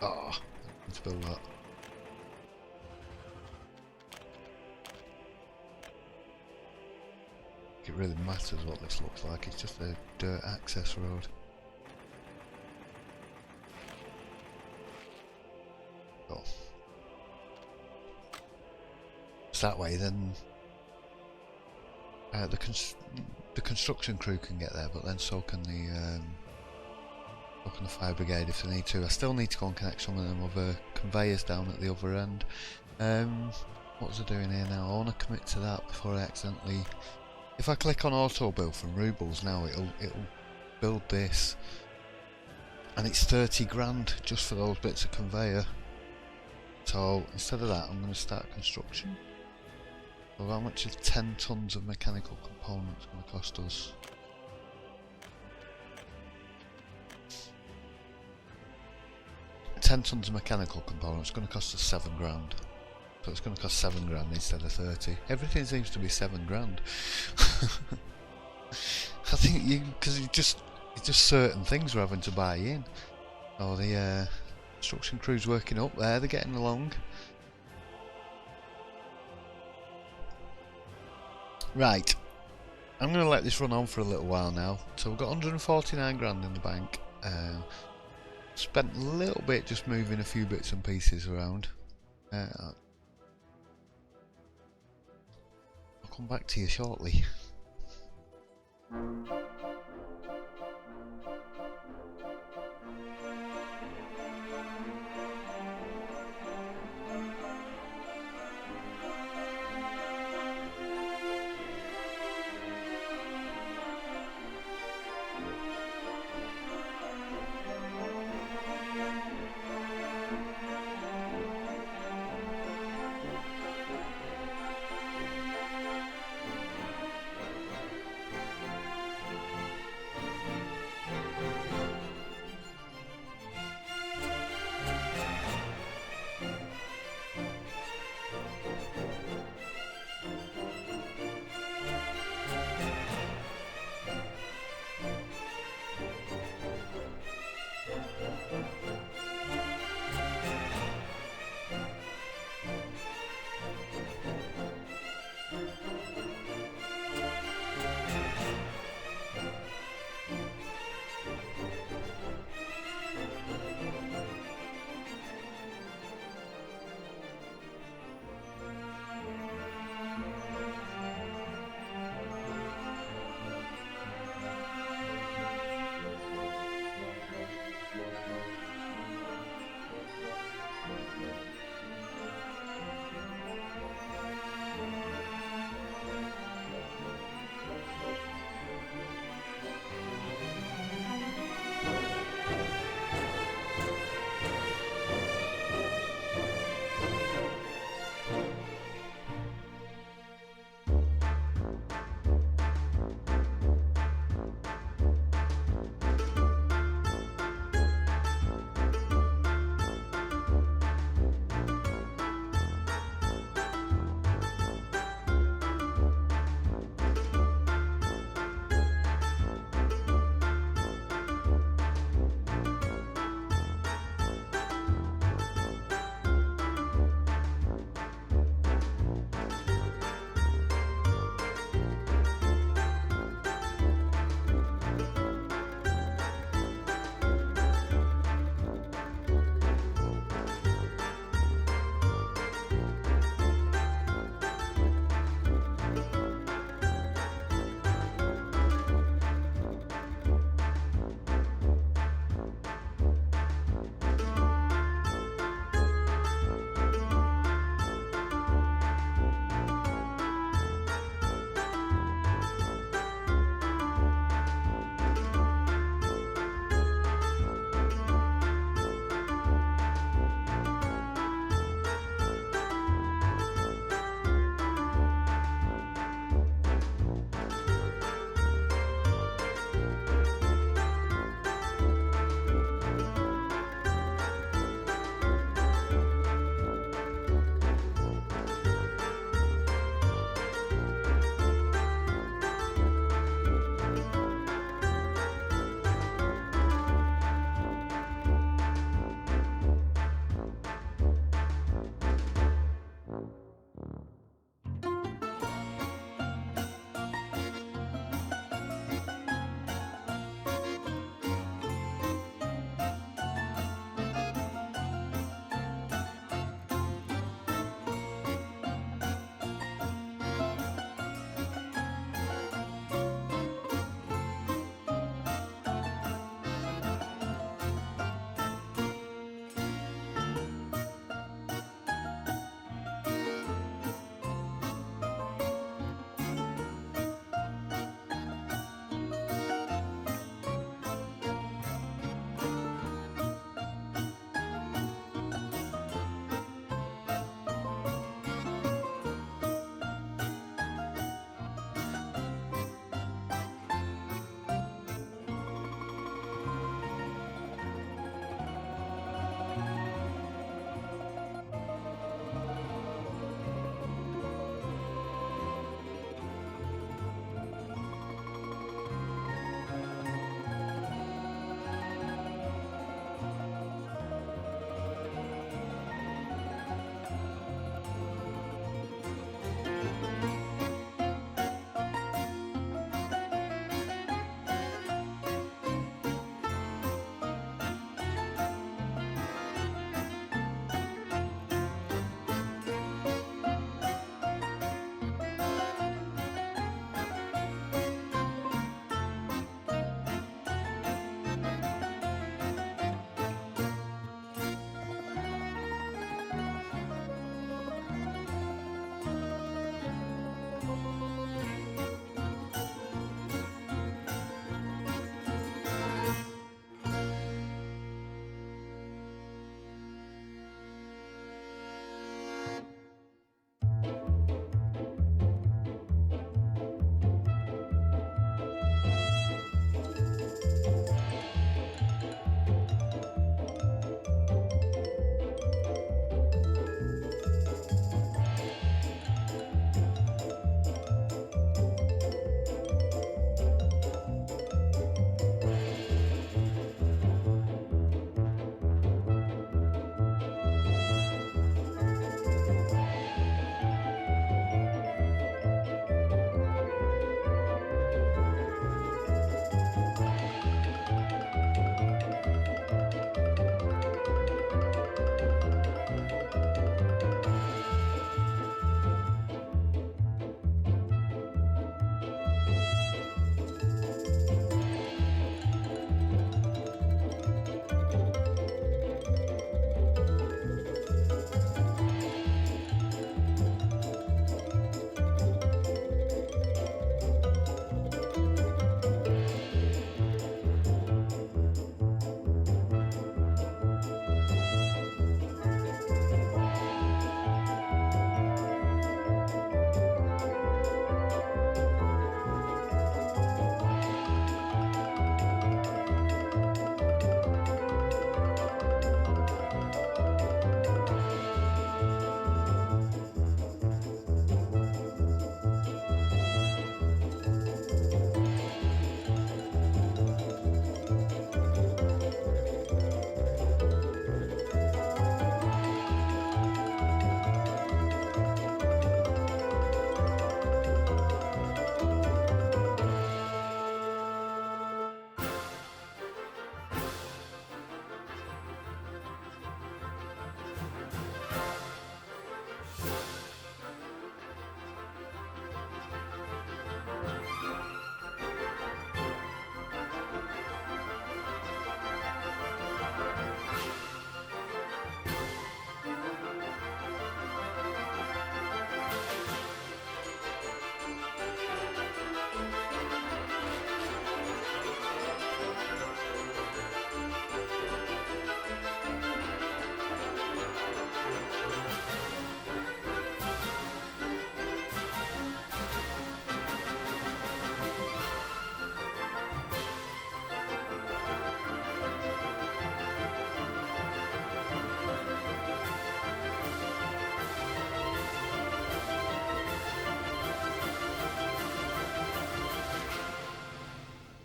Oh, let's build that. It really matters what this looks like, it's just a dirt access road. Oh. It's that way, then the construction crew can get there, but then so can the fire brigade if they need to. I still need to go and connect some of them other conveyors down at the other end. What was I doing here now? I want to commit to that before I accidentally. If I click on auto build from Rubles now, it'll build this, and it's 30 grand just for those bits of conveyor. So instead of that, I'm going to start construction. So how much is 10 tons of mechanical components going to cost us? $10 tons of mechanical components going to cost us 7 grand. So it's going to cost 7 grand instead of 30. Everything seems to be 7 grand. I think because it's just certain things we're having to buy in. Oh, the construction crew's working up there. They're getting along. Right. I'm going to let this run on for a little while now. So we've got 149 grand in the bank. Spent a little bit just moving a few bits and pieces around. I'll come back to you shortly.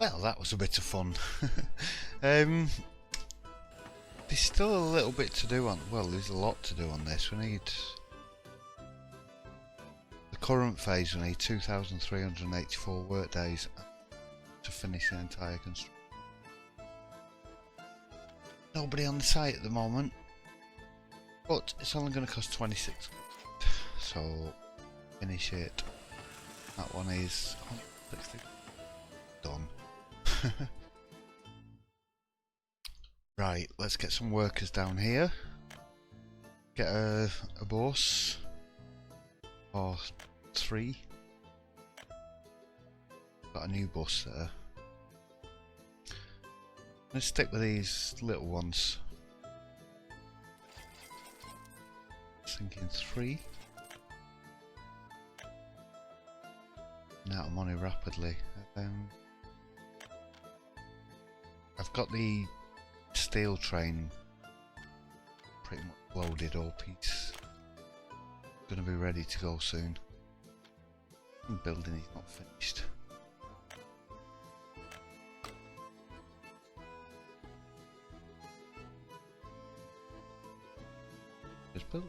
Well, that was a bit of fun. There's still a little bit to do on. Well, there's a lot to do on this. We need the current phase. We need 2,384 work days to finish the entire construction. Nobody on the site at the moment, but it's only going to cost 26. So finish it. That one is 160. Done. Right, let's get some workers down here. Get a bus or 3. Got a new bus there. Let's stick with these little ones. Thinking 3. Out of money rapidly. I've got the steel train pretty much loaded up. He's gonna be ready to go soon. The building is not finished. Just build.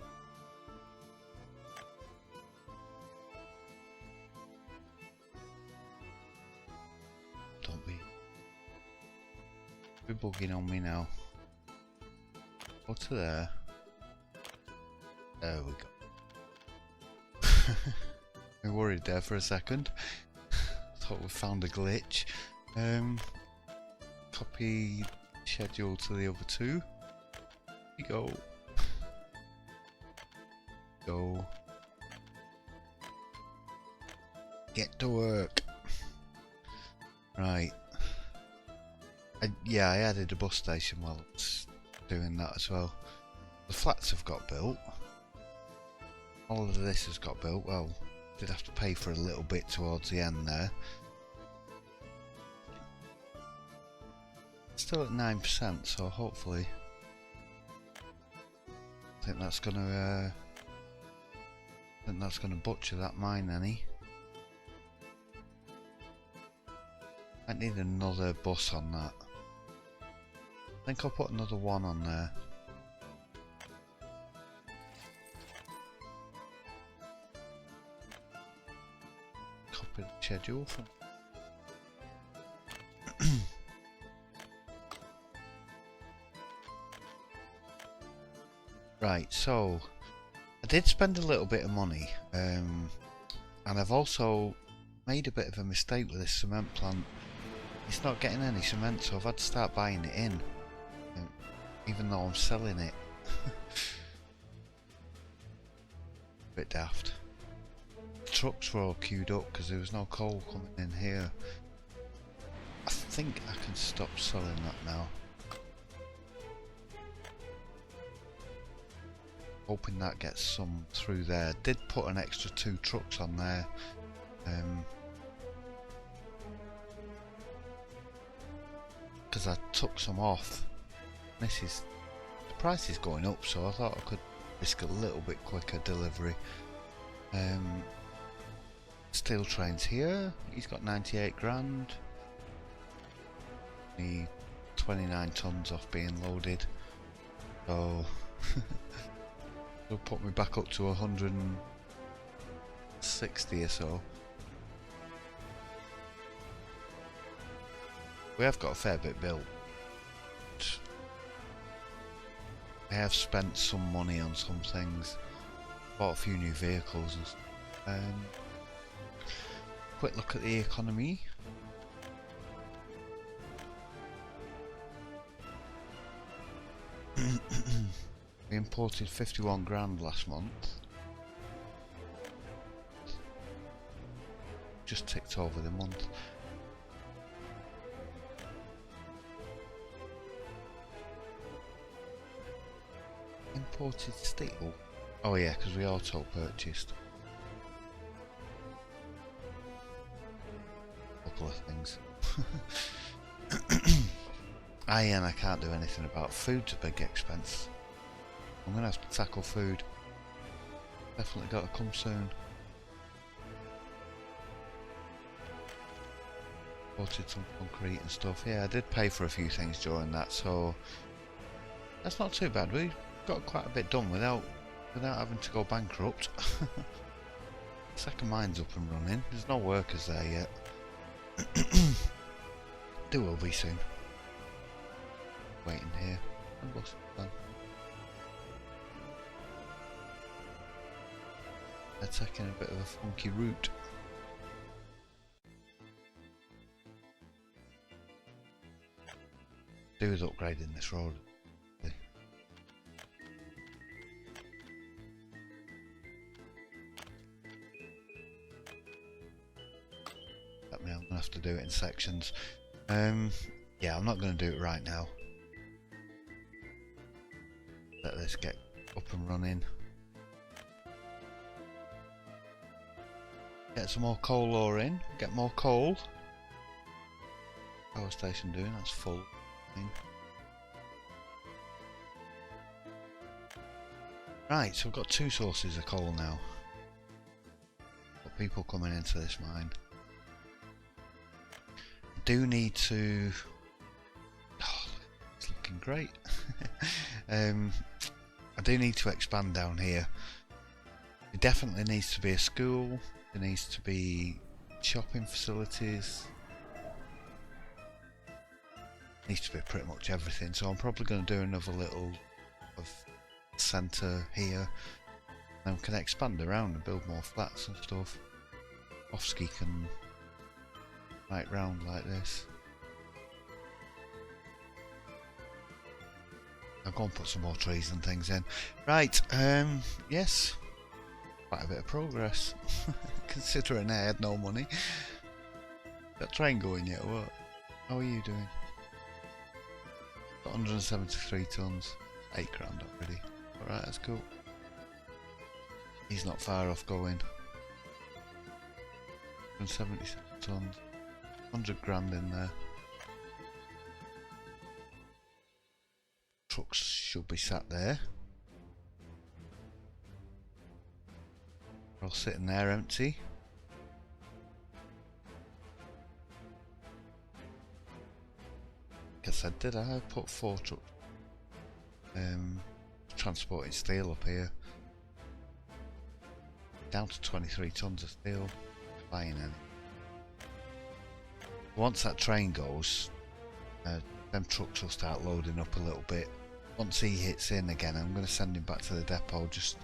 Don't be bugging on me now. Go to there. There we go. I worried there for a second. Thought we found a glitch. Copy schedule to the other 2. Here you go. Go. Get to work. Right. Yeah, I added a bus station while I was doing that as well. The flats have got built. All of this has got built. Well, did have to pay for a little bit towards the end there. Still at 9%, so hopefully I think that's gonna butcher that mine any. I need another bus on that. I think I'll put another one on there. Copy the schedule from right, so I did spend a little bit of money, and I've also made a bit of a mistake with this cement plant. It's not getting any cement, so I've had to start buying it in, even though I'm selling it. Bit daft. Trucks were all queued up because there was no coal coming in here. I think I can stop selling that now. Hoping that gets some through there. Did put an extra 2 trucks on there. Because I took some off. The price is going up, so I thought I could risk a little bit quicker delivery. Steel trains here. He's got 98 grand. Need 29 tons off being loaded. So it'll put me back up to 160 or so. We have got a fair bit built. I have spent some money on some things. Bought a few new vehicles and stuff. Quick look at the economy. We imported 51 grand last month. Just ticked over the month. Imported steel. Oh yeah, because we auto purchased a couple of things. And I can't do anything about food's a big expense. I'm gonna have to tackle food. Definitely got to come soon. Ported some concrete and stuff. Yeah, I did pay for a few things during that, so that's not too bad. We got quite a bit done without having to go bankrupt. Second mine's up and running. There's no workers there yet. There will be soon. Waiting here. They're taking a bit of a funky route. Do with upgrading this road. I'm going to have to do it in sections. Yeah, I'm not going to do it right now. Let this get up and running. Get some more coal ore in. Get more coal. Power station doing, that's full. Right, so we've got 2 sources of coal now. Got people coming into this mine. Do need to... Oh, it's looking great. I do need to expand down here. It definitely needs to be a school. There needs to be shopping facilities. Needs to be pretty much everything. So I'm probably going to do another little of centre here. Then we can expand around and build more flats and stuff. Offski can right round like this. I'll go and put some more trees and things in. Right, yes. Quite a bit of progress. Considering I had no money. That train going yet or what? How are you doing? Got 173 tons. 8 grand already. Alright, that's cool. He's not far off going. 177 tons. 100 grand in there. Trucks should be sat there. They're all sitting there empty. Guess I did. I put 4 trucks transporting steel up here. Down to 23 tons of steel. Buying any. Once that train goes, them trucks will start loading up a little bit. Once he hits in again, I'm going to send him back to the depot just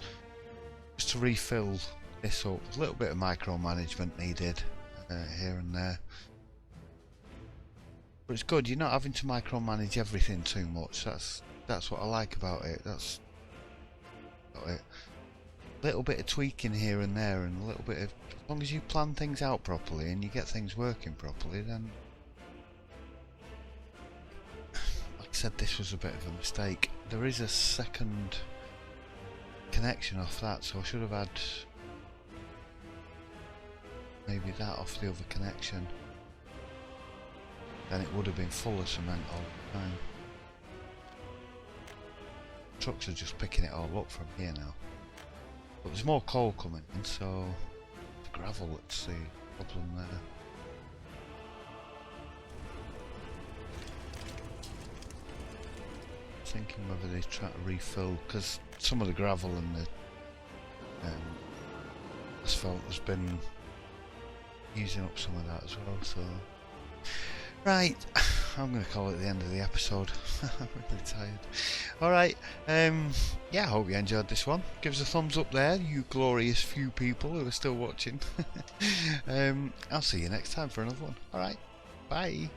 to refill this up. A little bit of micromanagement needed here and there. But it's good, you're not having to micromanage everything too much. That's what I like about it. That's about it. A little bit of tweaking here and there, and a little bit of, as long as you plan things out properly and you get things working properly, then like I said, this was a bit of a mistake. There is a second connection off that, so I should have had maybe that off the other connection. Then it would have been full of cement all the time. Trucks are just picking it all up from here now. But there's more coal coming in, so the gravel, let's see, problem there. Thinking whether they try to refill, because some of the gravel and the asphalt has been using up some of that as well, so... Right, I'm going to call it the end of the episode. I'm really tired. Alright, yeah, I hope you enjoyed this one. Give us a thumbs up there, you glorious few people who are still watching. I'll see you next time for another one. Alright, bye.